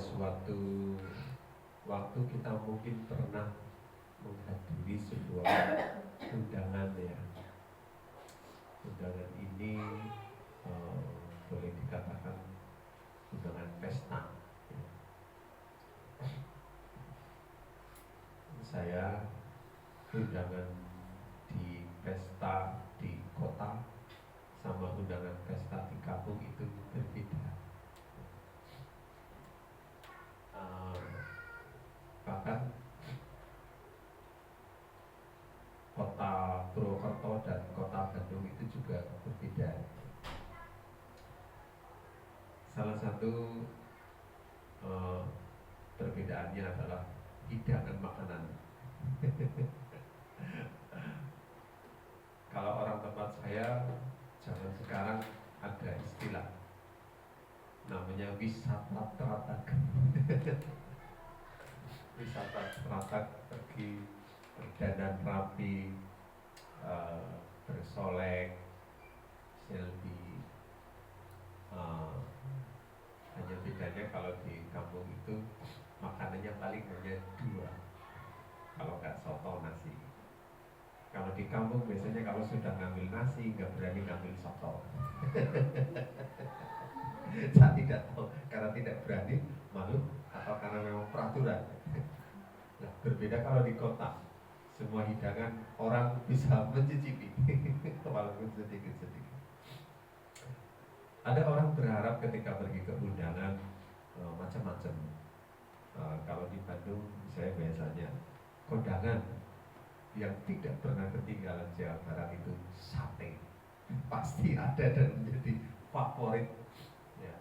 suatu waktu kita mungkin pernah menghadiri sebuah undangan ya. Undangan ini boleh dikatakan undangan pesta ya. Saya undangan di pesta di kota sama undangan pesta di kampung itu berbeda. Bahkan kota Purwokerto dan kota Bandung itu juga berbeda. Salah satu perbedaannya adalah hidangan makanan. Kalau orang tempat saya zaman sekarang ada istilah namanya wisata teratak. Wisata teratak, pergi berdandan rapi, bersolek, selfie. Hanya bedanya kalau di kampung itu makanannya paling hanya 2, kalau nggak soto nasi. Kalau di kampung biasanya kalau sudah ngambil nasi nggak berani ngambil soto. Saya tidak tahu karena tidak berani, malu, atau karena memang peraturan. Nah, berbeda kalau di kota, semua hidangan orang bisa mencicipi, walaupun sedikit-sedikit. Ada orang berharap ketika pergi ke undangan macam-macam. Kalau di Bandung saya biasanya kondangan yang tidak pernah ketinggalan Jawa Barat itu sate. Pasti ada dan menjadi favorit ya.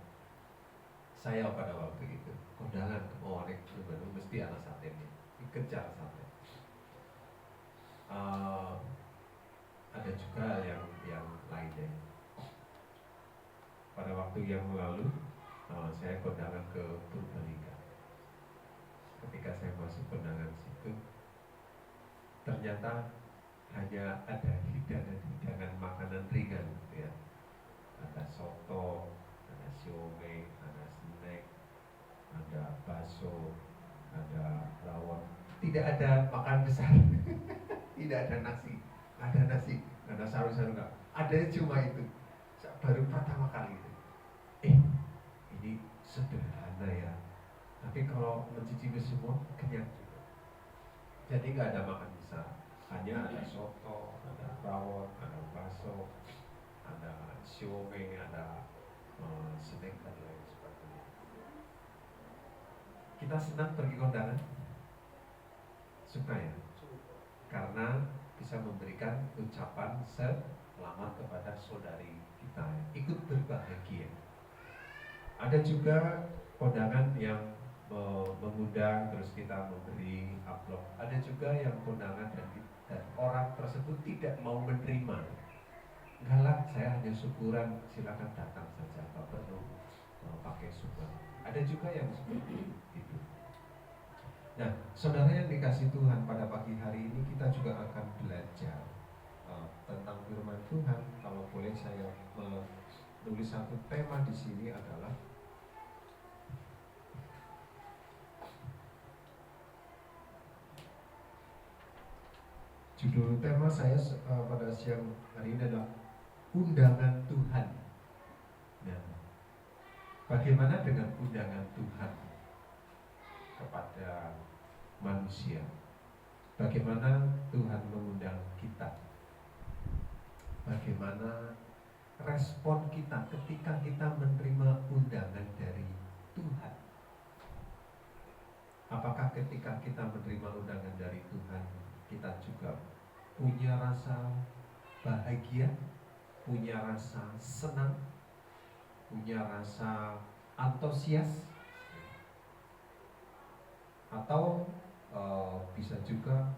Saya pada waktu itu kondangan ke Mawarek di Bandung mesti ada satenya, dikejar sate. Ada juga yang lainnya. Pada waktu yang lalu saya kondangan ke Purbalingga. Ketika saya masuk kondangan situ, ternyata hanya ada hidangan makanan ringan ya. Ada soto, ada siomay, ada snack, ada bakso, ada rawon. Tidak ada makan besar. Tidak ada nasi, ada saru-saru enggak. Ada cuma itu. Baru pertama kali itu. Ini sederhana ya. Tapi kalau mencicipi semua kenyang juga. Jadi nggak ada makan besar. Hanya ada soto, ada rawon, ada bakso, ada siomay, ada snack dan lain sebagainya. Kita senang pergi kondangan? Suka ya? Karena bisa memberikan ucapan selamat kepada saudari kita, ikut berbahagia. Ada juga kondangan yang mengundang terus kita memberi amplop. Ada juga yang kondangan dan orang tersebut tidak mau menerima. Galak, saya hanya syukuran, silakan datang saja, tak perlu pakai sumbang. Ada juga yang seperti itu. Nah, saudara yang dikasih Tuhan, pada pagi hari ini kita juga akan belajar tentang firman Tuhan. Kalau boleh saya menulis satu tema di sini adalah judul tema saya pada siang hari ini adalah undangan Tuhan. Nah, bagaimana dengan undangan Tuhan kepada manusia? Bagaimana Tuhan mengundang kita? Bagaimana respon kita ketika kita menerima undangan dari Tuhan? Apakah ketika kita menerima undangan dari Tuhan, kita juga punya rasa bahagia, punya rasa senang, punya rasa antusias? Atau bisa juga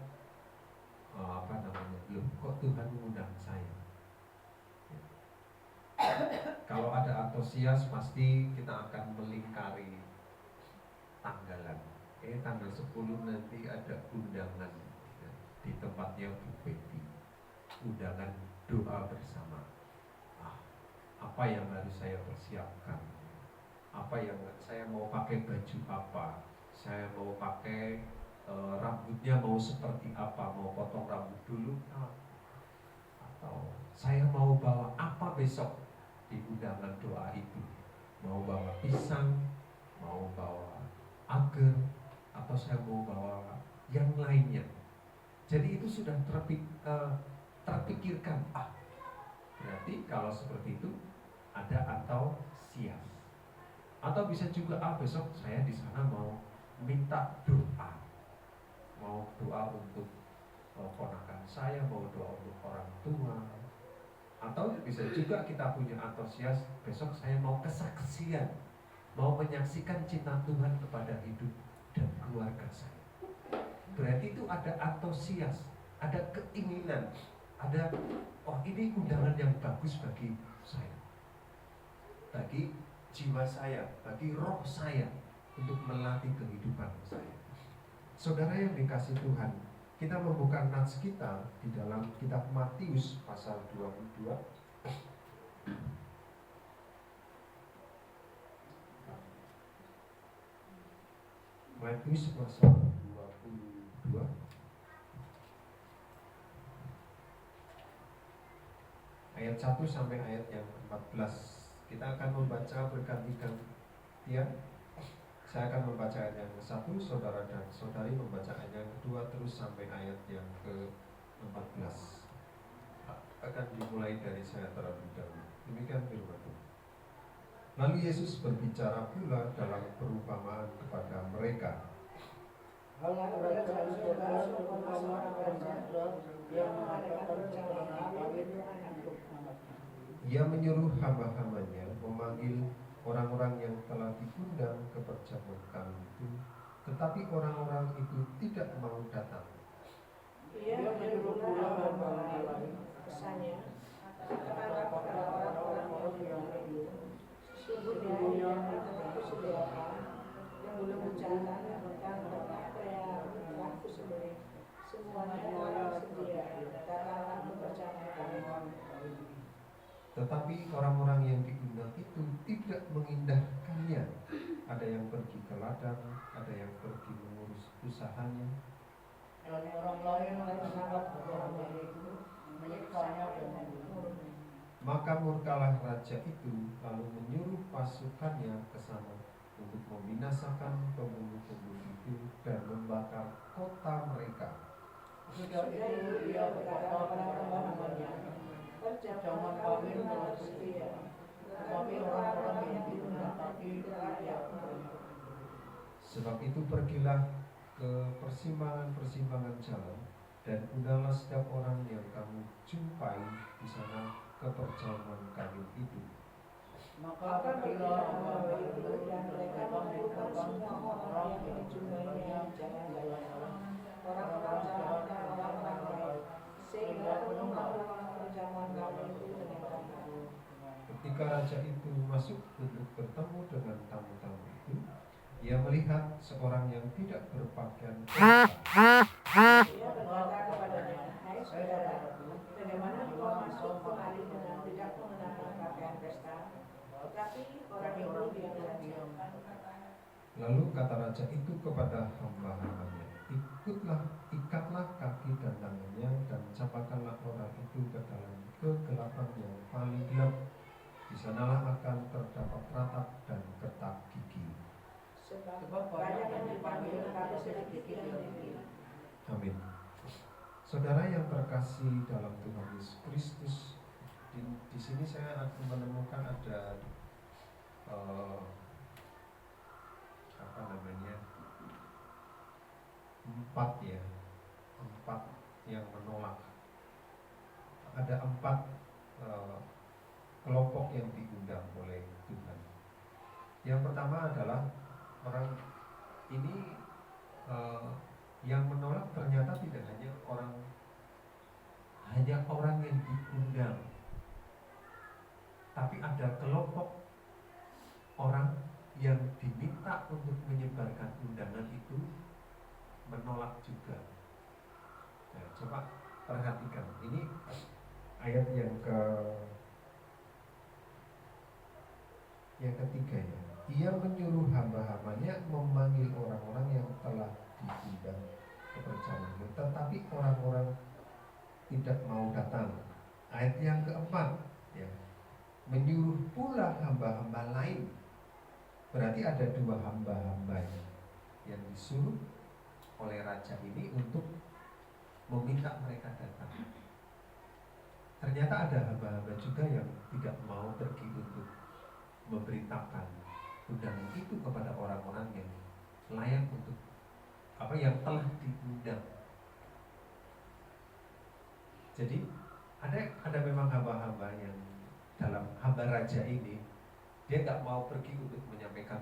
loh kok Tuhan mengundang saya? Kalau ada antusias pasti kita akan melingkari tanggalan. Tanggal 10 nanti ada undangan di tempatnya Bu Betty, undangan doa bersama. Apa yang harus saya persiapkan? apa yang saya mau pakai baju apa, saya mau pakai rambutnya mau seperti apa, mau potong rambut dulu atau saya mau bawa apa besok di undangan doa itu, mau bawa pisang, mau bawa agar, atau saya mau bawa yang lainnya. Jadi itu sudah terpikirkan. Berarti kalau seperti itu ada atau siap. Atau bisa juga besok saya di sana mau minta doa, mau doa untuk ponakan saya, mau doa untuk orang tua. Atau bisa juga kita punya antusias, besok saya mau kesaksian, mau menyaksikan cinta Tuhan kepada hidup dan keluarga saya. Berarti itu ada antusias, ada keinginan, ada ini undangan yang bagus bagi saya, bagi jiwa saya, bagi roh saya, untuk melatih kehidupan saya. Saudara yang dikasih Tuhan, kita membuka nats kita di dalam kitab Matius pasal 22. Matius pasal 22 ayat 1 sampai ayat yang 14. Kita akan membaca berganti-ganti ya. Saya akan membaca ayat yang ke-1, saudara dan saudari membaca ayat yang kedua, terus sampai ayat yang ke-14. Akan dimulai dari saya terlebih dahulu. Demikian firman Tuhan. Lalu Yesus berbicara pula dalam perumpamaan kepada mereka. Ia menyuruh hamba-hambanya memanggil orang-orang yang telah diundang ke perjamuan kami itu, tetapi orang-orang itu tidak mau datang. Ia menyuruh pula hamba-hamba lain pesannya kepada orang-orang yang sesungguhnya aku sediakan yang belum mencatat tentang apa yang aku sendiri semuanya orang sedia datanglah bersama kami. Tetapi orang-orang yang diundang itu tidak mengindahkannya. Ada yang pergi ke ladang, ada yang pergi mengurus usahanya. Dan orang lain menangkap orang itu, menyiksanya dan membunuh. Maka murkalah raja itu, lalu menyuruh pasukannya ke sana untuk membinasakan pembunuh-pembunuh itu dan membakar kota mereka. Sudah itu ia berkata kepada hamba-hambanya, perjamuan kami telah setia, tetapi orang-orang yang diundang tadi tidak. Sebab itu pergilah ke persimpangan-persimpangan jalan dan undanglah setiap orang yang kamu jumpai di sana ke perjamuan kami itu. Maka pergilah itu dan mereka mengumpulkan semua orang yang dijumpai di jalan-jalan, orang-orang jalan dan orang-orang baik, sehingga penuhlah perjamuan kami itu dengan tamu. Ketika raja itu masuk untuk bertemu dengan tamu-tamu itu, ia melihat seorang yang tidak berpakaian pesta. Ia berkata kepadanya, hai saudara, bagaimana kau masuk kemari dengan tidak mengenakan pakaian pesta? Tetapi orang itu diam saja. Lalu kata raja itu kepada hamba-hambanya, ikatlah kaki dan tangannya dan capakanlah orang itu ke dalam kegelapan yang paling gelap. Di sanalah akan terdapat ratap dan ketak gigi. Sebab banyak yang dipanggil tapi sedikit yang dipilih. Amin. Saudara yang terkasih dalam Tuhan Yesus Kristus, di sini saya menemukan ada empat yang menolak. Ada 4 kelompok yang diundang oleh Tuhan. Yang pertama adalah orang ini yang menolak ternyata tidak hanya orang yang diundang, tapi ada kelompok orang yang diminta untuk menyebarkan undangan itu menolak juga. Nah, coba perhatikan ini ayat yang ketiga ya. Ia menyuruh hamba-hambanya memanggil orang-orang yang telah diundang ke perjalanannya, tetapi orang-orang tidak mau datang. Ayat yang keempat, ya, menyuruh pula hamba-hamba lain. Berarti ada dua hamba-hamba yang disuruh oleh raja ini untuk meminta mereka datang. Ternyata ada hamba-hamba juga yang tidak mau pergi untuk memberitakan undangan itu kepada orang-orang yang layak untuk yang telah diundang. Jadi ada memang hamba-hamba yang dalam hamba raja ini dia nggak mau pergi untuk menyampaikan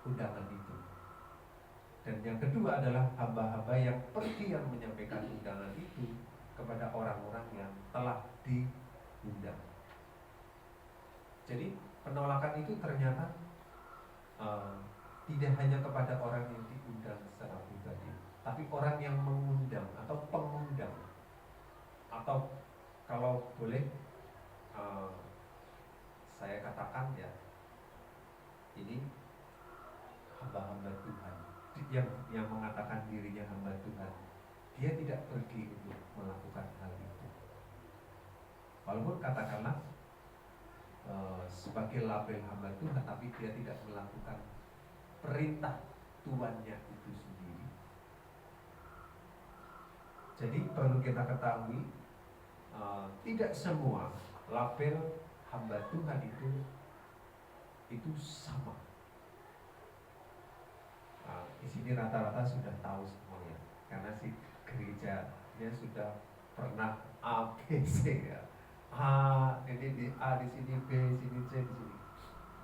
undangan itu. Dan yang kedua adalah hamba-hamba yang pergi yang menyampaikan undangan itu kepada orang-orang yang telah diundang. Jadi penolakan itu ternyata tidak hanya kepada orang yang diundang secara pribadi, tapi orang yang mengundang atau pengundang, atau kalau boleh saya katakan ya, ini hamba-hamba Tuhan yang mengatakan dirinya hamba Tuhan, dia tidak pergi untuk melakukan hal itu. Walaupun katakanlah sebagai label hamba Tuhan, tapi dia tidak melakukan perintah Tuannya itu sendiri. Jadi perlu kita ketahui, tidak semua label hamba Tuhan itu sama. Di sini rata-rata sudah tahu semuanya, karena si gerejanya sudah pernah A, B, C ya. Ini di A di sini, B di sini, C di sini.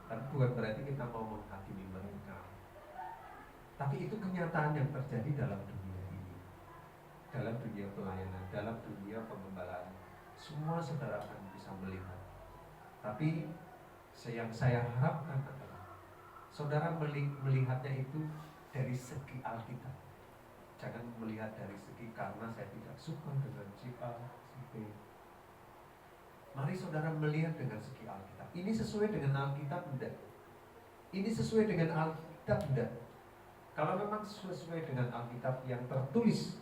Tapi bukan berarti kita mau menghakimi mereka. Tapi itu kenyataan yang terjadi dalam dunia ini, dalam dunia pelayanan, dalam dunia pengembalaan. Semua saudara akan bisa melihat. Tapi yang saya harapkan adalah saudara melihatnya itu dari segi Alkitab. Jangan melihat dari segi karena saya tidak suka dengan si A, si B. Mari saudara melihat dengan segi Alkitab. Ini sesuai dengan Alkitab enggak? Ini sesuai dengan Alkitab enggak? Kalau memang sesuai dengan Alkitab yang tertulis,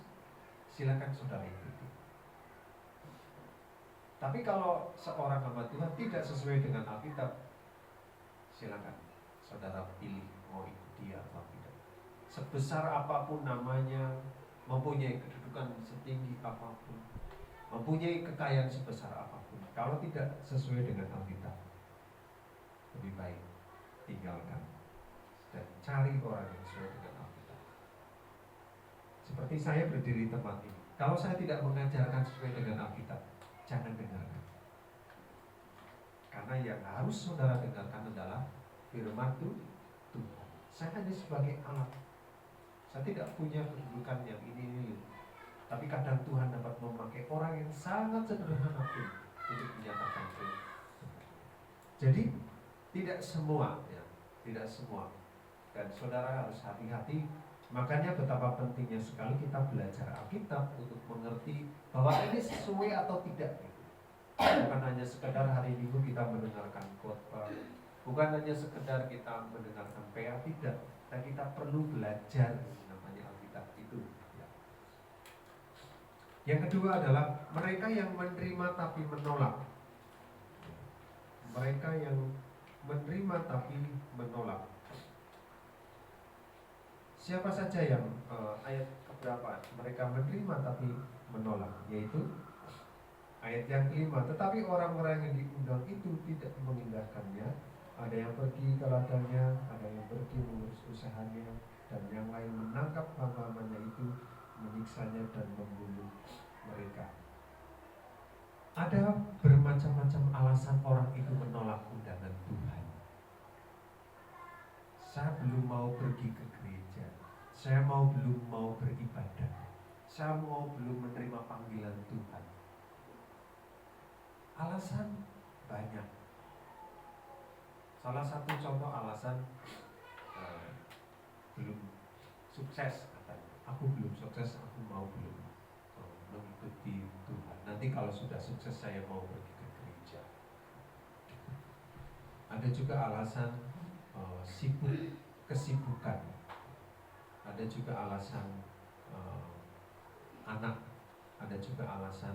silakan saudara ikuti. Tapi kalau seorang hamba Tuhan tidak sesuai dengan Alkitab, silakan saudara pilih mau ikut dia atau tidak. Sebesar apapun namanya, mempunyai kedudukan setinggi apapun, mempunyai kekayaan sebesar apapun, kalau tidak sesuai dengan Alkitab, lebih baik tinggalkan dan cari orang yang sesuai dengan Alkitab. Seperti saya berdiri di tempat ini, kalau saya tidak mengajarkan sesuai dengan Alkitab, jangan dengarkan. Karena yang harus saudara dengarkan adalah firman Tuhan. Saya hanya sebagai alat. Saya tidak punya kedudukan yang ini. Tapi kadang Tuhan dapat memakai orang yang sangat sederhana pun untuk menyatakan firman. Jadi tidak semua ya, tidak semua. Dan saudara harus hati-hati. Makanya betapa pentingnya sekali kita belajar Alkitab untuk mengerti bahwa ini sesuai atau tidak. Bukan hanya sekedar hari Minggu kita mendengarkan khotbah, bukan hanya sekedar kita mendengarkan PA, tidak. Dan kita perlu belajar namanya Alkitab itu. Ya. Yang kedua adalah mereka yang menerima tapi menolak. Mereka yang menerima tapi menolak. Siapa saja yang ayat keberapa? Mereka menerima tapi menolak, yaitu ayat yang kelima. Tetapi orang-orang yang diundang itu tidak mengindahkannya. Ada yang pergi ke ladangnya, ada yang pergi mengurus usahanya, dan yang lain menangkap hamba-hambanya itu, menyiksanya dan membunuh mereka. Ada bermacam-macam alasan orang itu menolak undangan Tuhan. Saya belum mau pergi ke gereja, saya belum mau beribadah, saya belum menerima panggilan Tuhan. Alasan banyak. Salah satu contoh alasan belum sukses katanya. Aku belum sukses, aku belum mengikuti Tuhan. Nanti kalau sudah sukses saya mau pergi ke gereja. Ada juga alasan kesibukan. Ada juga alasan anak. Ada juga alasan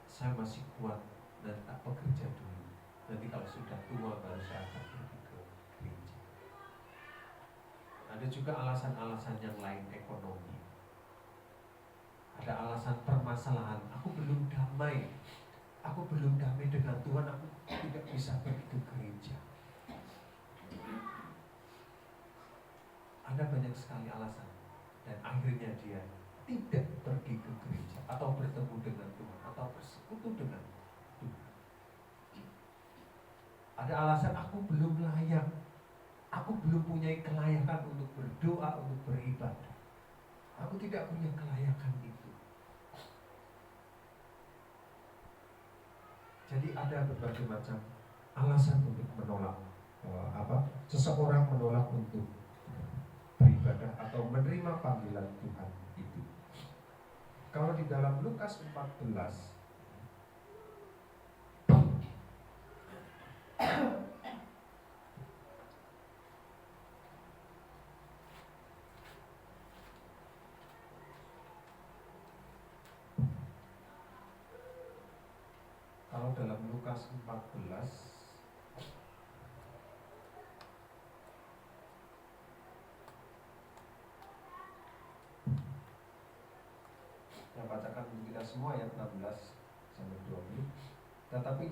saya masih kuat dan tak bekerja dulu. Nanti kalau sudah tua baru saya akan pergi ke gereja. Ada juga alasan-alasan yang lain, ekonomi. Ada alasan permasalahan, aku belum damai dengan Tuhan, aku tidak bisa pergi ke gereja. Ada banyak sekali alasan, dan akhirnya dia tidak pergi ke gereja atau bertemu dengan Tuhan atau bersekutu dengan Tuhan. Ada alasan, aku belum layak, aku belum punya kelayakan untuk berdoa, untuk beribadah. Aku tidak punya kelayakan itu. Jadi ada berbagai macam alasan untuk menolak seseorang menolak untuk beribadah atau menerima panggilan Tuhan itu. Kalau di dalam Lukas 14 kalau dalam Lukas 14 yang bacakan untuk kita semua ayat 16 sampai 20. Tetapi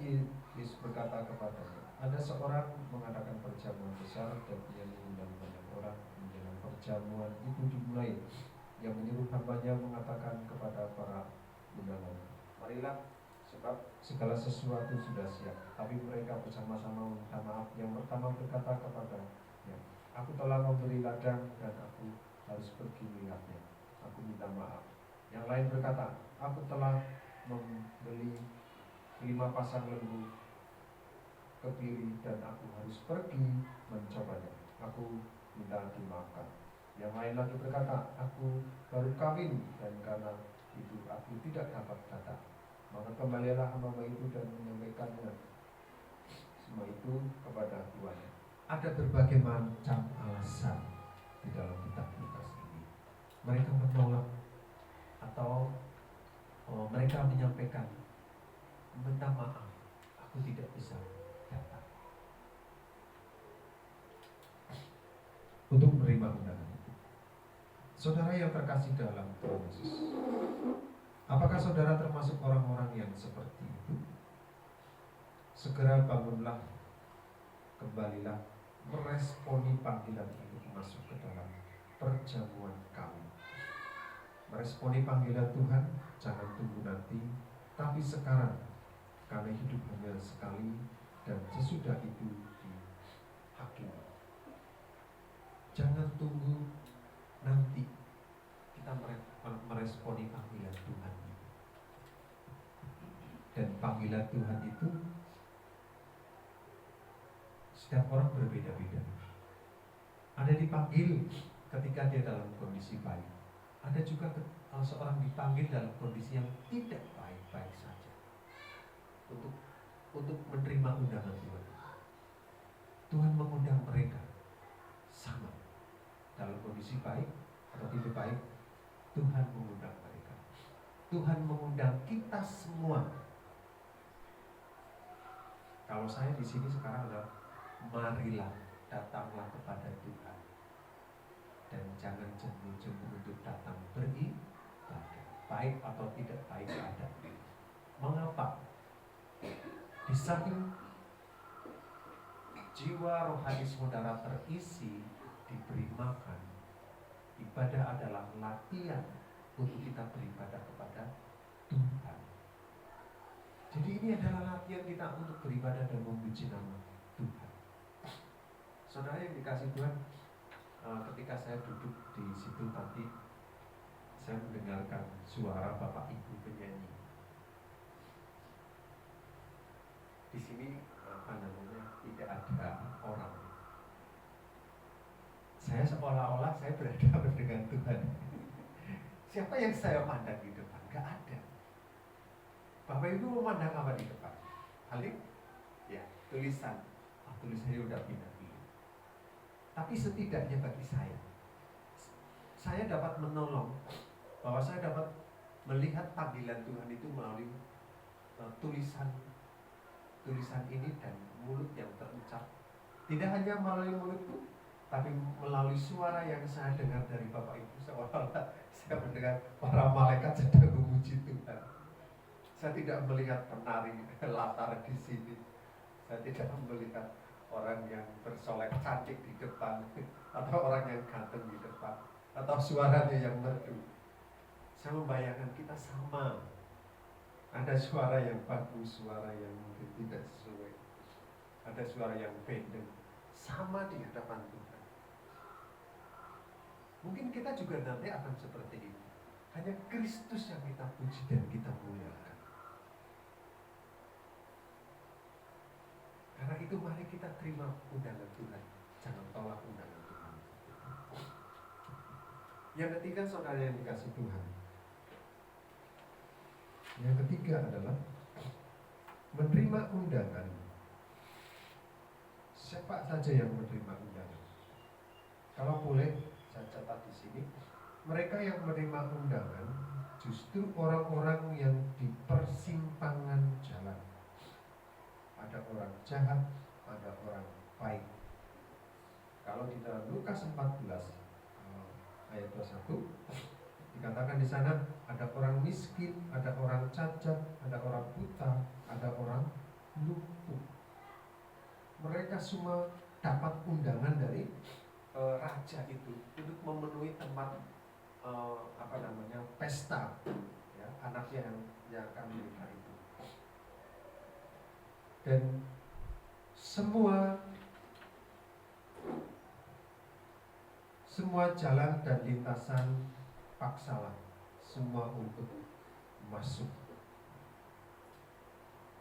Yesus berkata kepadanya, ada seorang mengadakan perjamuan besar dan ia mengundang banyak orang. Menjelang perjamuan itu dimulai, ia menyuruh hambanya mengatakan kepada para undangan, marilah, sebab segala sesuatu sudah siap. Tapi mereka bersama-sama meminta maaf. Yang pertama berkata kepadanya, aku telah memberi ladang dan aku harus pergi melihatnya. Aku minta maaf. Yang lain berkata, aku telah membeli 5 pasang lembu kebiri dan aku harus pergi mencobanya. Aku minta dimaafkan. Yang lain lagi berkata, aku baru kawin dan karena itu aku tidak dapat datang. Maka kembalilah hamba itu dan menyampaikannya semua itu kepada tuannya. Ada berbagai macam alasan di dalam kitab Lukas ini. Mereka menolak atau mereka menyampaikan, minta maaf, aku tidak bisa datang untuk menerima undangan itu. Saudara yang terkasih dalam Tuhan Yesus, apakah saudara termasuk orang-orang yang seperti itu? Segera bangunlah, kembalilah, meresponi panggilan untuk masuk ke dalam perjamuan kamu. Meresponi panggilan Tuhan, jangan tunggu nanti, tapi sekarang, karena hidup hanya sekali dan sesudah itu dihakimi. Jangan tunggu nanti, kita meresponi panggilan Tuhan. Dan panggilan Tuhan itu setiap orang berbeda-beda. Ada dipanggil ketika dia dalam kondisi baik. Ada juga seorang dipanggil dalam kondisi yang tidak baik-baik saja untuk menerima undangan Tuhan. Tuhan mengundang mereka sama dalam kondisi baik atau tidak baik. Tuhan mengundang mereka. Tuhan mengundang kita semua. Kalau saya di sini sekarang adalah marilah, datanglah kepada Tuhan dan jangan jemu-jemu untuk datang beribadah, baik atau tidak baik ada. Mengapa? Di samping jiwa rohani saudara terisi, diberi makan, ibadah adalah latihan untuk kita beribadah kepada Tuhan. Jadi ini adalah latihan kita untuk beribadah dan memuji nama Tuhan. Saudara yang dikasih Tuhan, ketika saya duduk di situ tadi, saya mendengarkan suara Bapak Ibu penyanyi. Di sini tidak ada orang. Saya seolah-olah saya berhadapan dengan Tuhan. Siapa yang saya pandang di depan? Gak ada. Bapak Ibu memandang apa di depan? Halim? Ya, tulisan tulisannya udah pindah-pindah. Tapi setidaknya bagi saya dapat menolong, bahwa saya dapat melihat panggilan Tuhan itu melalui tulisan ini dan mulut yang terucap. Tidak hanya melalui mulutku, tapi melalui suara yang saya dengar dari Bapak Ibu, seolah-olah saya mendengar para malaikat sedang memuji Tuhan. Saya tidak melihat penari latar di sini. Saya tidak melihat orang yang bersolek cantik di depan, atau orang yang ganteng di depan, atau suaranya yang merdu. Saya membayangkan kita sama. Ada suara yang bagus, suara yang mungkin tidak sesuai, ada suara yang bendeng, sama di hadapan Tuhan. Mungkin kita juga nanti akan seperti ini. Hanya Kristus yang kita puji dan kita muliakan. Karena itu mari kita terima undangan Tuhan. Jangan tolak undangan Tuhan. Yang ketiga, saudara yang dikasih Tuhan, yang ketiga adalah menerima undangan. Siapa saja yang menerima undangan? Kalau boleh saya catat di sini, mereka yang menerima undangan justru orang-orang yang di persimpangan jalan. Ada orang jahat, ada orang baik. Kalau di dalam Lukas 14 ayat 21 dikatakan di sana ada orang miskin, ada orang cacat, ada orang buta, ada orang lumpuh. Mereka semua dapat undangan dari raja itu untuk memenuhi tempat pesta, ya, anaknya yang akan menikah itu. Dan semua jalan dan lintasan paksalah semua untuk masuk.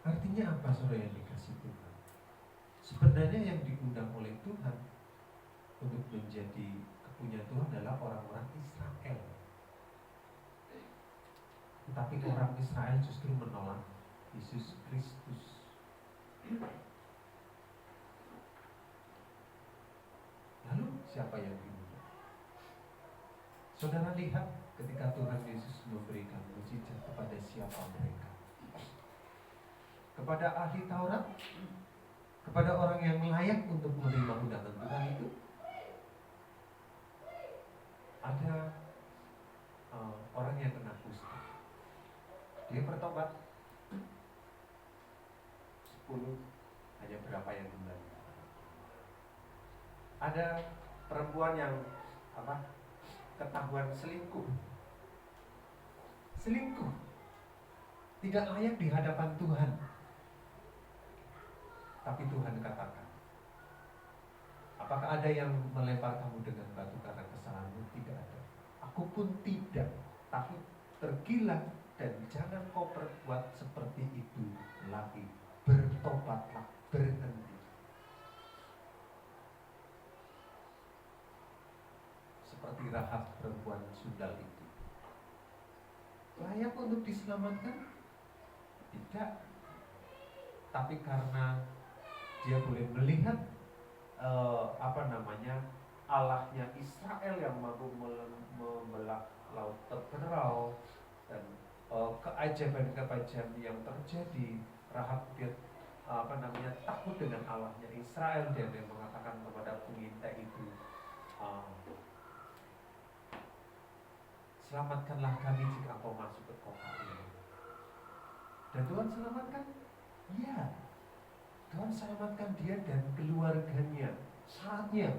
Artinya apa, saudara yang dikasih Tuhan? Sebenarnya yang diundang oleh Tuhan untuk menjadi kepunyaan Tuhan adalah orang-orang Israel. Tetapi orang Israel justru menolak Yesus Kristus. Lalu siapa yang diundang? Saudara lihat ketika Tuhan Yesus memberikan mujizat kepada siapa mereka? Kepada ahli Taurat, kepada orang yang layak untuk menerima undangan Tuhan itu. Ada orang yang kena kusta, dia bertobat. 10, hanya berapa yang kembali. Ada perempuan yang ketahuan selingkuh, tidak layak di hadapan Tuhan. Tapi Tuhan katakan, apakah ada yang melempar kamu dengan batu karena kesalahanmu? Tidak ada. Aku pun tidak. Tapi pergilah dan jangan kau berbuat seperti itu lagi. Bertobatlah, berhenti. Seperti Rahab perempuan sundal itu. Layak untuk diselamatkan? Tidak. Tapi karena dia boleh melihat Allahnya Israel yang mampu membelah laut terberau, dan keajaiban-keajaiban yang terjadi. Rahab dia takut dengan Allahnya Israel. Dia mengatakan kepada pengintai itu, selamatkanlah kami jika engkau masuk ke kota ini. Dan Tuhan selamatkan? Ya, Tuhan selamatkan dia dan keluarganya. Saatnya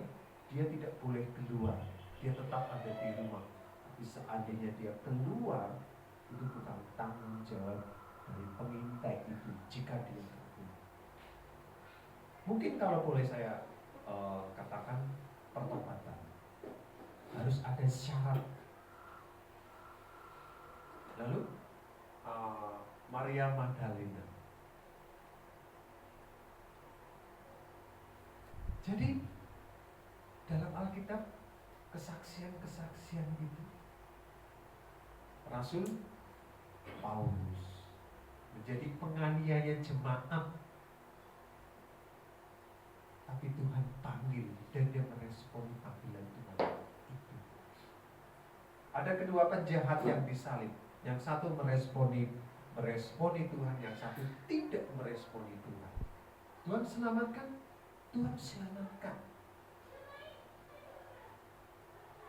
dia tidak boleh keluar, dia tetap ada di rumah. Tapi seandainya dia keluar, itu bukan tanggung jawab dari pengintai itu jika dia kabur. Mungkin kalau boleh saya katakan, pertobatan harus ada syarat. Lalu Maria Magdalena. Jadi dalam Alkitab kesaksian-kesaksian itu, Rasul Paulus menjadi penganiaya jemaat, Tapi Tuhan panggil dan dia meresponi panggilan Tuhan itu. Ada kedua penjahat yang disalib. Yang satu meresponi Tuhan, yang satu tidak meresponi Tuhan. Tuhan selamatkan, Tuhan selamatkan.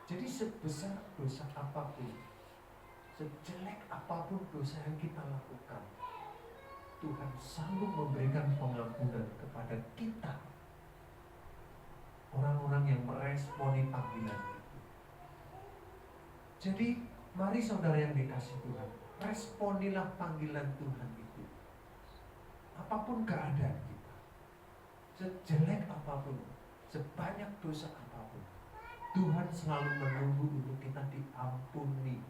Jadi sebesar dosa apapun, sejelek apapun dosa yang kita lakukan, Tuhan sanggup memberikan pengampunan kepada kita, orang-orang yang meresponi panggilan itu. Jadi mari saudara yang dikasihi Tuhan, responilah panggilan Tuhan itu. Apapun keadaan kita, sejelek apapun, sebanyak dosa apapun, Tuhan selalu menunggu untuk kita diampuni.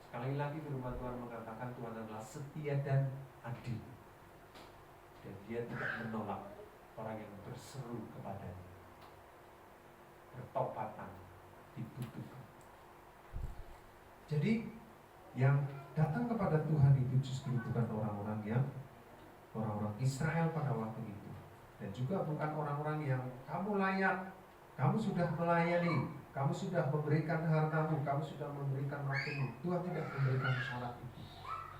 Sekali lagi firman Tuhan mengatakan Tuhan adalah setia dan adil, dan dia tidak menolak orang yang berseru kepadanya. Bertobatan dibutuhkan. Jadi yang datang kepada Tuhan itu justru bukan orang-orang Israel pada waktu itu, dan juga bukan orang-orang yang kamu layak, kamu sudah melayani, kamu sudah memberikan hartamu, kamu sudah memberikan waktumu. Tuhan tidak memberikan syarat itu.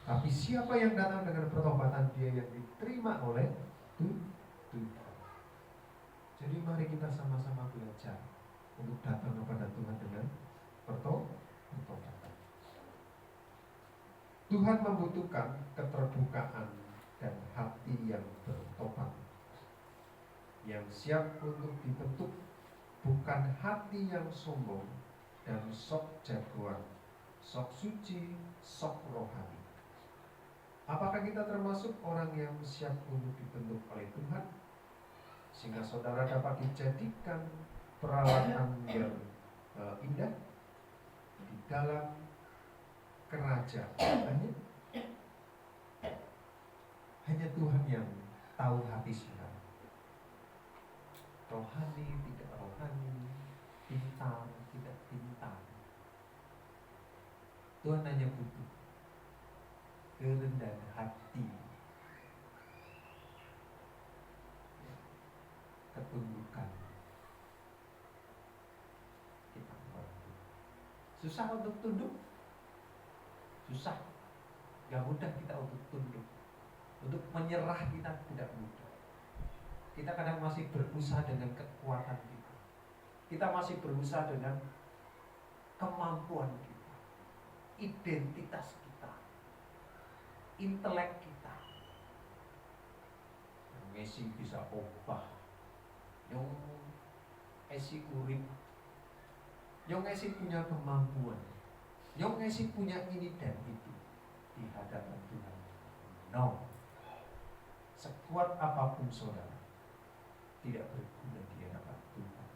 Tapi siapa yang datang dengan pertobatan, dia yang diterima oleh Tuhan. Jadi mari kita sama-sama belajar untuk datang kepada Tuhan dengan pertobatan. Tuhan membutuhkan keterbukaan dan hati yang bertobat, yang siap untuk dibentuk, bukan hati yang sombong dan sok jagoan, sok suci, sok rohani. Apakah kita termasuk orang yang siap untuk dibentuk oleh Tuhan, sehingga saudara dapat dijadikan peralatan yang indah di dalam kerajaan? Hanya Tuhan yang tahu hati saudara. Rohani, tidak rohani, pintar, tidak pintar. Tuhan hanya butuh kerendahan hati, ketundukan kita kepada Tuhan. Susah untuk tunduk, susah, gak mudah kita untuk tunduk. Untuk menyerah kita tidak mudah. Kita kadang masih berusaha dengan kekuatan kita. Kita masih berusaha dengan kemampuan kita, identitas kita, intelek kita. Yang Messi bisa obah, yang Messi urip, yang Messi punya kemampuan, yang Messi punya ini dan itu di hadapan Tuhan. No, sekuat apapun saudara, tidak berguna di hadapan Tuhan.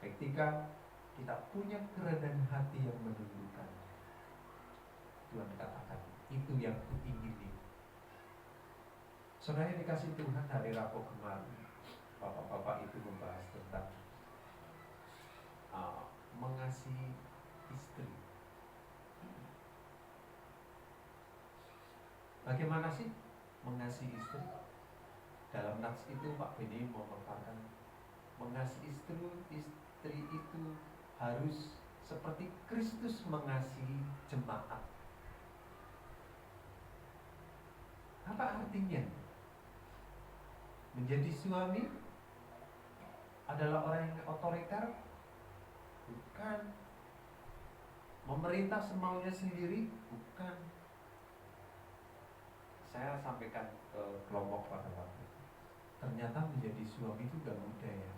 Ketika kita punya kerendahan hati yang menundukkan, Tuhan katakan, itu yang kuingini. Saudara yang dikasih Tuhan, hari Rabu kemarin bapak-bapak itu membahas tentang mengasihi istri. Bagaimana sih mengasihi istri? Dalam nats itu Pak Beni memaparkan, mengasihi istri itu harus seperti Kristus mengasihi jemaat. Apa artinya? Menjadi suami adalah orang yang otoriter? Bukan. Memerintah semaunya sendiri? Bukan. Saya sampaikan ke kelompok pada waktu itu, ternyata menjadi suami itu gak mudah ya.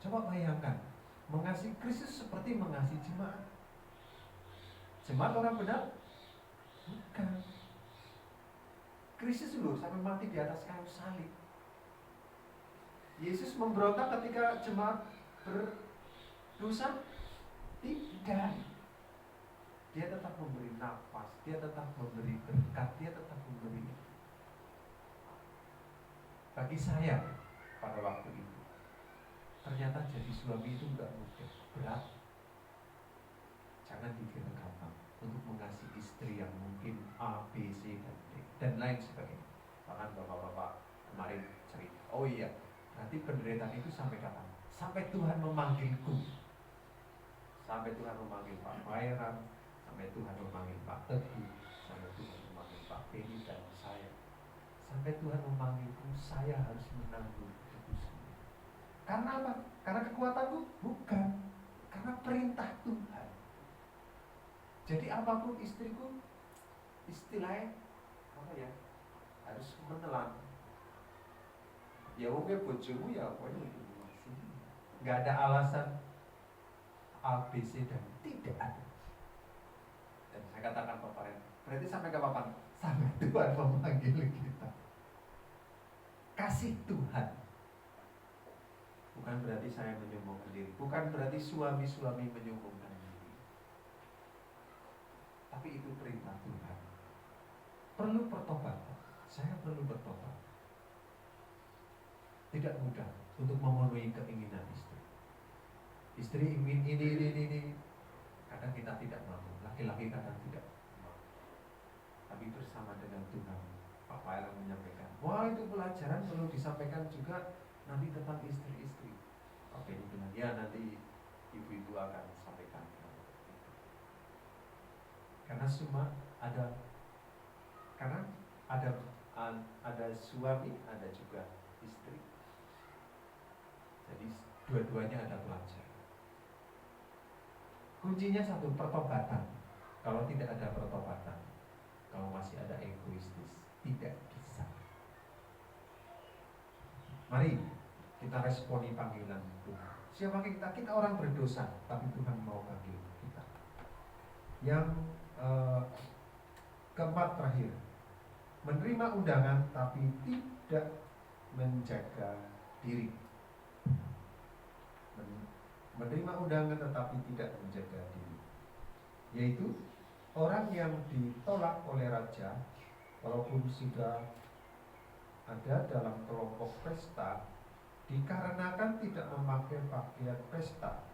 Coba bayangkan, mengasihi Kristus seperti mengasihi jemaat. Jemaat orang benar? Bukan. Kristus loh sampai mati di atas kayu salib. Yesus memberontak ketika jemaat berdosa? Tidak. Dia tetap memberi nafas, dia tetap memberi berkat, dia tetap memberi. Bagi saya pada waktu itu, ternyata jadi suami itu enggak mudah, berat. Jangan dikira gampang untuk mengasihi istri yang mungkin A, B, C, dan D dan lain sebagainya. Bahkan bapak-bapak kemarin cerita Oh iya, berarti penderitaan itu sampai kapan? Sampai Tuhan memanggilku. Sampai Tuhan memanggil Pak Pairan, sampai Tuhan memanggil Pak Teguh, sampai Tuhan memanggil Pak Beni dan saya. Sampai Tuhan memanggilku, saya harus menanggung itu semua. Karena apa? Karena kekuatanku? Bukan. Karena perintah Tuhan. Jadi apapun istriku, istilahnya apa ya? Harus menelan. Ya mungkin bojomu ya pokoknya itu masih. Gak ada alasan A, B, C dan tidak ada. Dan saya katakan Pak Paren, berarti sampai kapan? Sampai Tuhan memanggil kita. Kasih Tuhan. Bukan berarti saya menyombongkan diri. Bukan berarti suami-suami menyombongkan diri. Tapi itu perintah Tuhan. Perlu pertobatan. Saya perlu bertobat. Tidak mudah untuk memenuhi keinginan istri. Istri ingin ini. Kadang kita tidak mampu. Laki-laki kadang tidak mampu. Tapi bersama dengan Tuhan, Pak Pairan menyampaikan, wah itu pelajaran perlu disampaikan juga nanti tentang istri-istri. Oke, ini bilang, ya nanti ibu-ibu akan sampaikan. Karena semua ada, karena ada suami, ada juga istri. Jadi dua-duanya ada pelajaran. Kuncinya satu, pertobatan. Kalau tidak ada pertobatan, kalau masih ada egoistis, tidak bisa. Mari kita responi panggilan Tuhan. Siapa kita? Kita orang berdosa, tapi Tuhan mau panggil kita. Yang keempat terakhir, menerima undangan tapi tidak menjaga diri. Menerima undangan tetapi tidak menjaga diri, yaitu orang yang ditolak oleh raja walaupun sudah ada dalam kelompok pesta dikarenakan tidak memakai pakaian pesta.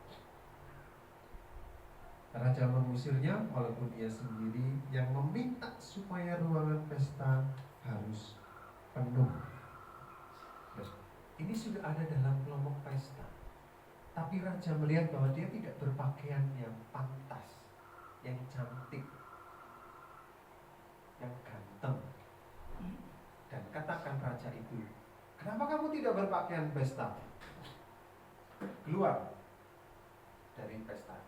Raja mengusirnya walaupun dia sendiri yang meminta supaya ruangan pesta harus penuh. Ini sudah ada dalam kelompok pesta, tapi raja melihat bahwa dia tidak berpakaian yang pantas, yang cantik, yang ganteng. Dan katakan raja itu, kenapa kamu tidak berpakaian pesta? Keluar dari pesta.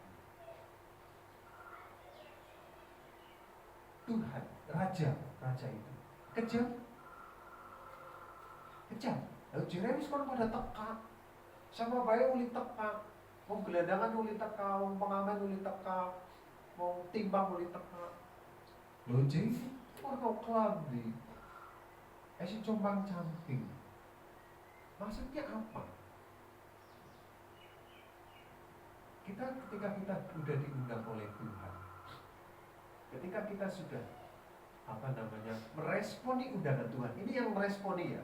Tuhan, raja itu kejam. Lalu Jeremis kan pada teka, sama bayi uli teka, mau gelandangan uli teka, mau pengamen uli teka, mau timbang uli teka. Lalu Jeremis warna kelambi, si combang camping. Maksudnya apa? Ketika kita sudah diundang oleh Tuhan, ketika kita sudah meresponi undangan Tuhan, ini yang meresponi ya.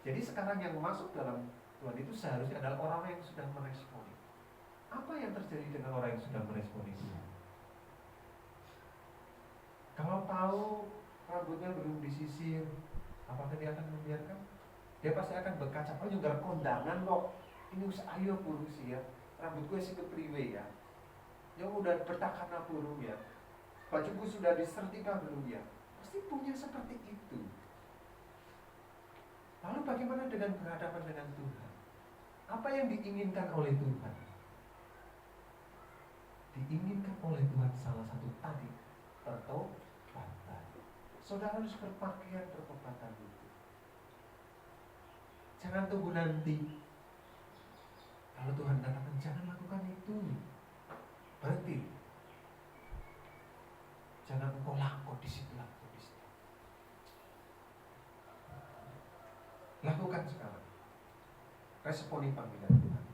Jadi sekarang yang masuk dalam Tuhan itu seharusnya adalah orang yang sudah meresponi. Apa yang terjadi dengan orang yang sudah meresponi Tuhan? Kalau tahu rambutnya belum disisir, apakah dia akan membiarkan? Dia pasti akan berkaca, oh juga kondangan kok. Ini usah ayo buru sih ya. Rambut gue sih kepriwe ya. Ya udah bertakana buru ya. Bajuku sudah disertika belum ya. Pasti punya seperti itu. Lalu bagaimana dengan berhadapan dengan Tuhan? Apa yang diinginkan oleh Tuhan? Diinginkan oleh Tuhan salah satu tadi, pertobatan. Saudara harus berpakaian pertobatan itu. Jangan tunggu nanti. Kalau Tuhan katakan jangan lakukan itu, berhenti. Jangan engkau lakukan di situ. Lakukan sekarang. Responi panggilan Tuhan.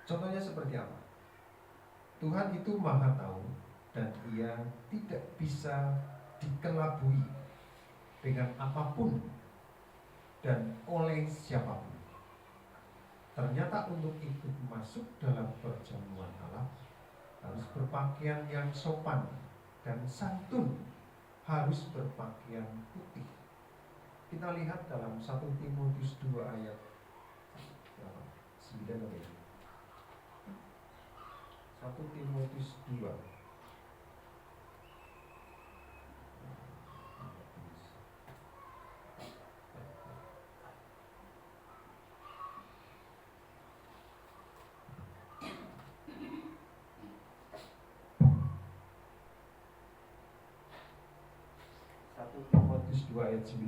Contohnya seperti apa? Tuhan itu Maha Tahu dan Ia tidak bisa dikelabui dengan apapun dan oleh siapapun. Ternyata untuk ikut masuk dalam perjamuan Allah harus berpakaian yang sopan dan santun, harus berpakaian putih. Kita lihat dalam 1 Timotius 2 ayat 9 apa ya? 1 Timotius 2 ayat 9.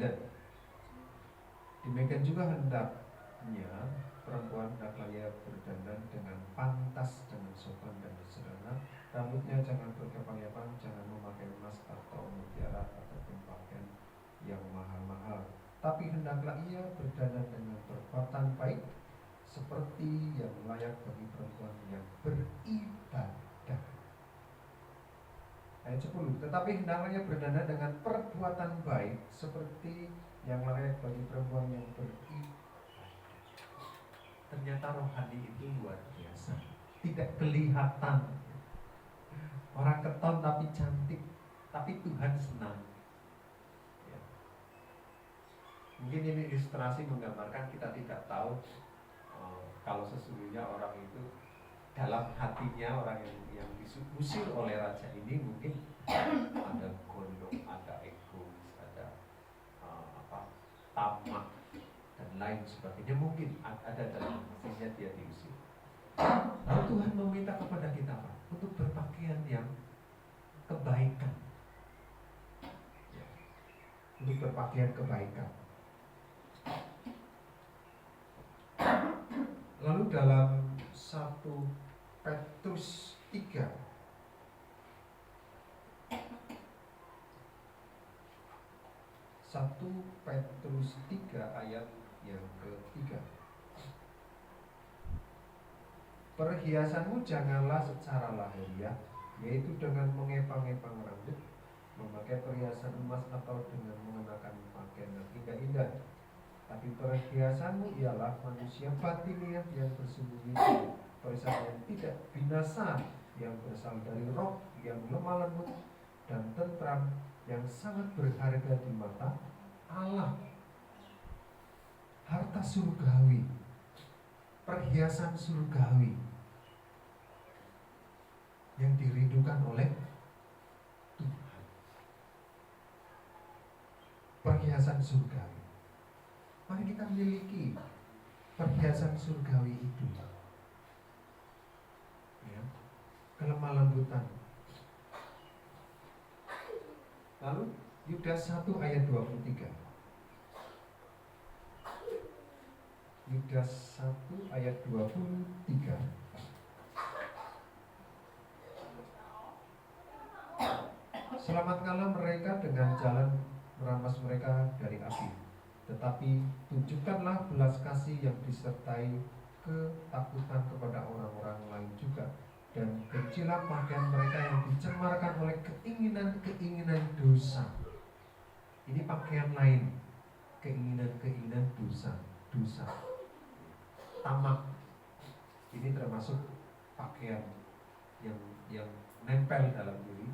Demikian juga hendaknya perempuan hendaklah ia berdandan dengan pantas, dengan sopan dan sederhana. Rambutnya jangan berkepang-kepang, jangan memakai emas atau mutiara ataupun pakaian yang mahal-mahal. Tapi hendaklah ia berdandan dengan perbuatan baik, seperti yang layak bagi perempuan yang beribadah. Ayat 10. Tetapi hendaklah ia berdandan dengan perbuatan baik, seperti yang layak bagi perempuan yang beribadah. Ternyata rohani itu luar biasa, tidak kelihatan. Orang keton tapi cantik, tapi Tuhan senang ya. Mungkin ini ilustrasi menggambarkan kita tidak tahu kalau sesungguhnya orang itu dalam hatinya, orang yang diusir oleh raja ini mungkin ada gondok, ada egois, ada tamak dan lain sebagainya, mungkin ada dalam hatinya dia diusir. Lalu Tuhan meminta kepada kita Pak, untuk berpakaian yang kebaikan ya, untuk berpakaian kebaikan. Lalu dalam 1 Petrus 3 ayat yang ke-3. Perhiasanmu janganlah secara lahiriah, yaitu dengan mengepang-epang rambut, memakai perhiasan emas atau dengan mengenakan pakaian yang indah-indah. Tapi perhiasanmu ialah manusia batiniah yang bersembunyi, perhiasan yang tidak binasa, yang berasal dari roh yang lemah lembut dan tentram, yang sangat berharga di mata Allah. Harta surgawi, perhiasan surgawi yang dirindukan oleh Tuhan. Perhiasan surgawi. Mari kita miliki perhiasan surgawi itu ya. Kelemah lembutan. Lalu Yudas 1 ayat 23. Yudas 1 ayat 23. Selamatkanlah mereka dengan jalan merampas mereka dari api, tetapi tunjukkanlah belas kasih yang disertai ketakutan kepada orang-orang lain juga, dan bencilah pakaian mereka yang dicemarkan oleh keinginan-keinginan dosa. Ini pakaian lain, keinginan-keinginan dosa. Tamak. Ini termasuk pakaian yang nempel dalam diri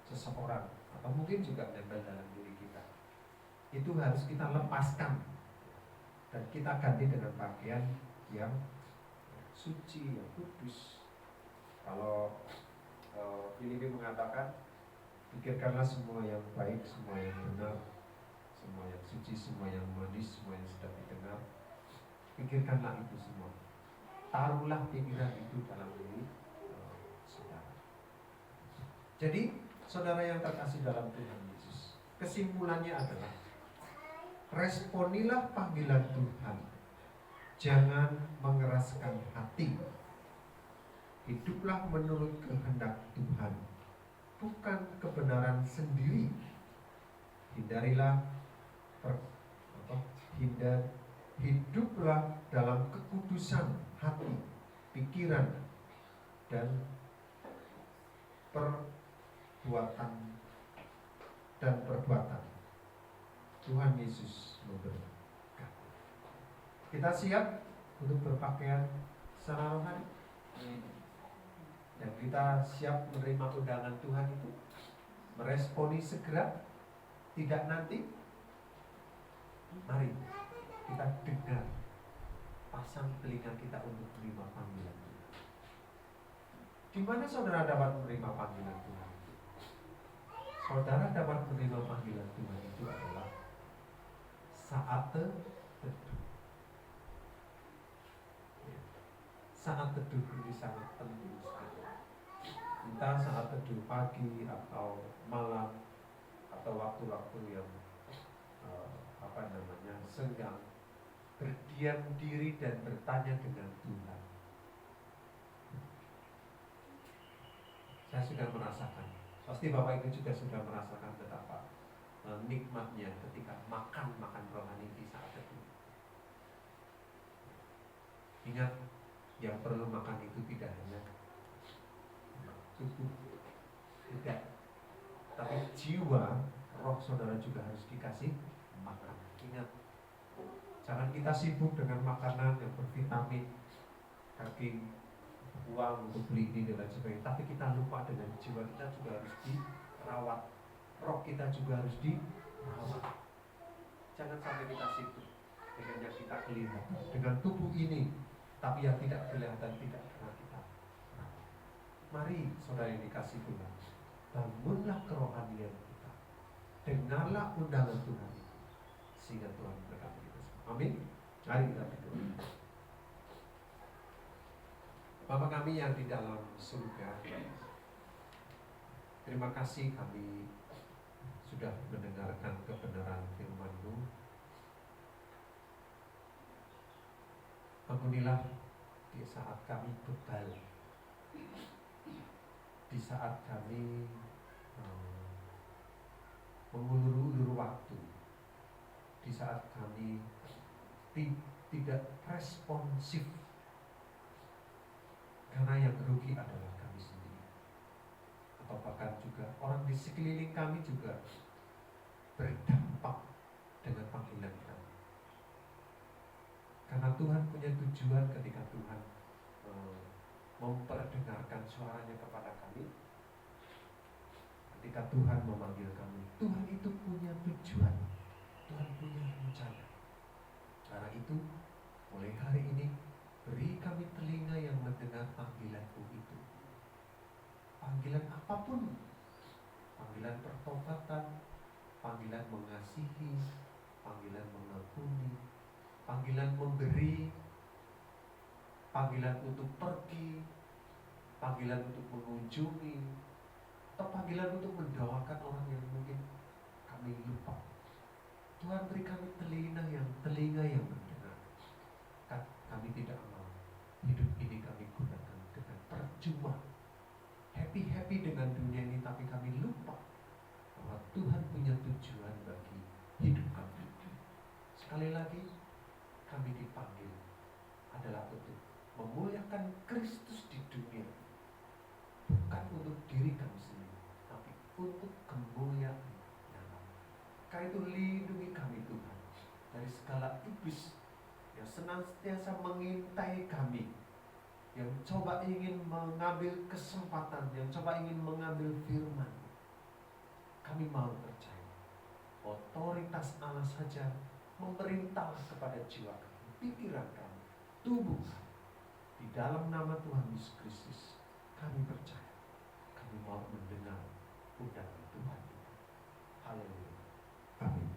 seseorang, atau mungkin juga nempel dalam diri kita. Itu harus kita lepaskan dan kita ganti dengan pakaian yang suci, yang kudus. Kalau Filipi mengatakan, pikirkanlah semua yang baik, semua yang benar, semua yang suci, semua yang manis, semua yang sedap didengar. Pikirkanlah itu semua. Taruhlah pikiran itu dalam diri saudara. Jadi saudara yang terkasih dalam Tuhan Yesus, kesimpulannya adalah responilah panggilan Tuhan. Jangan mengeraskan hati. Hiduplah menurut kehendak Tuhan, bukan kebenaran sendiri. Hiduplah dalam kekudusan hati, pikiran, dan perbuatan. Tuhan Yesus memberkati. Kita siap untuk berpakaian secara rohani, dan kita siap menerima undangan Tuhan itu. meresponi segera, tidak nanti. Mari kita dengar, pasang telinga kita untuk menerima panggilan Tuhan. Di mana saudara dapat menerima panggilan Tuhan? Saudara dapat menerima panggilan Tuhan itu adalah saat teduh. Saat teduh ini sangat penting sekali. Entah saat teduh pagi atau malam atau waktu-waktu yang senggang, berdiam diri dan bertanya dengan Tuhan. Saya sudah merasakan, pasti Bapak Ibu juga sudah merasakan betapa nikmatnya ketika makan rohani di saat itu. Ingat, yang perlu makan itu tidak hanya tubuh, tidak, tapi jiwa, roh saudara juga harus dikasih makan. Ingat, jangan kita sibuk dengan makanan yang bervitamin, daging, uang untuk beli ini dan lain sebagainya, tapi kita lupa dengan jiwa kita juga harus dirawat, roh kita juga harus dirawat. Jangan sampai kita sibuk dengan yang kita kelihatan, dengan tubuh ini, tapi yang tidak kelihatan tidak pernah kita rawat. Mari saudara yang dikasih Tuhan, bangunlah kerohanian kita, dengarlah undangan Tuhan itu, sehingga Tuhan berkati kita semua. Amin. Mari kita berdoa. Bapa kami yang di dalam surga, terima kasih kami sudah mendengarkan kebenaran firman-Mu. Ampunilah di saat kami bebal, di saat kami mengulur-ulur waktu, di saat kami tidak responsif, karena yang rugi adalah kami sendiri, atau bahkan juga orang di sekeliling kami juga berdampak dengan panggilan kami. Karena Tuhan punya tujuan ketika Tuhan memperdengarkan suaranya kepada kami. Ketika Tuhan memanggil kami, Tuhan itu punya tujuan, Tuhan punya rencana. Karena itu, mulai hari ini beri kami telinga yang mendengar panggilan-Mu itu. Panggilan apapun, panggilan pertobatan, panggilan mengasihi, panggilan mengampuni, panggilan memberi, panggilan untuk pergi, panggilan untuk mengunjungi, atau panggilan untuk mendoakan orang yang mungkin kami lupa. Tuhan beri kami telinga yang mendengar. Kami tidak mau hidup ini kami gunakan dengan percuma, happy dengan dunia ini, tapi kami lupa bahwa Tuhan punya tujuan bagi hidup kami. Sekali lagi, kami dipanggil adalah untuk memuliakan Kristus di dunia, bukan untuk diri kami sendiri, tapi untuk kemuliaan nama. Karena itu lindungi kami Tuhan dari segala iblis yang senantiasa mengintai kami, yang coba ingin mengambil kesempatan, yang coba ingin mengambil firman. Kami mau percaya otoritas Allah saja memerintah kepada jiwa kami, pikiran kami, tubuh kami. Di dalam nama Tuhan Yesus Kristus, kami percaya, kami mau mendengar undangan Tuhan itu. Haleluya. Amin.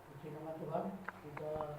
Puji nama Tuhan, kita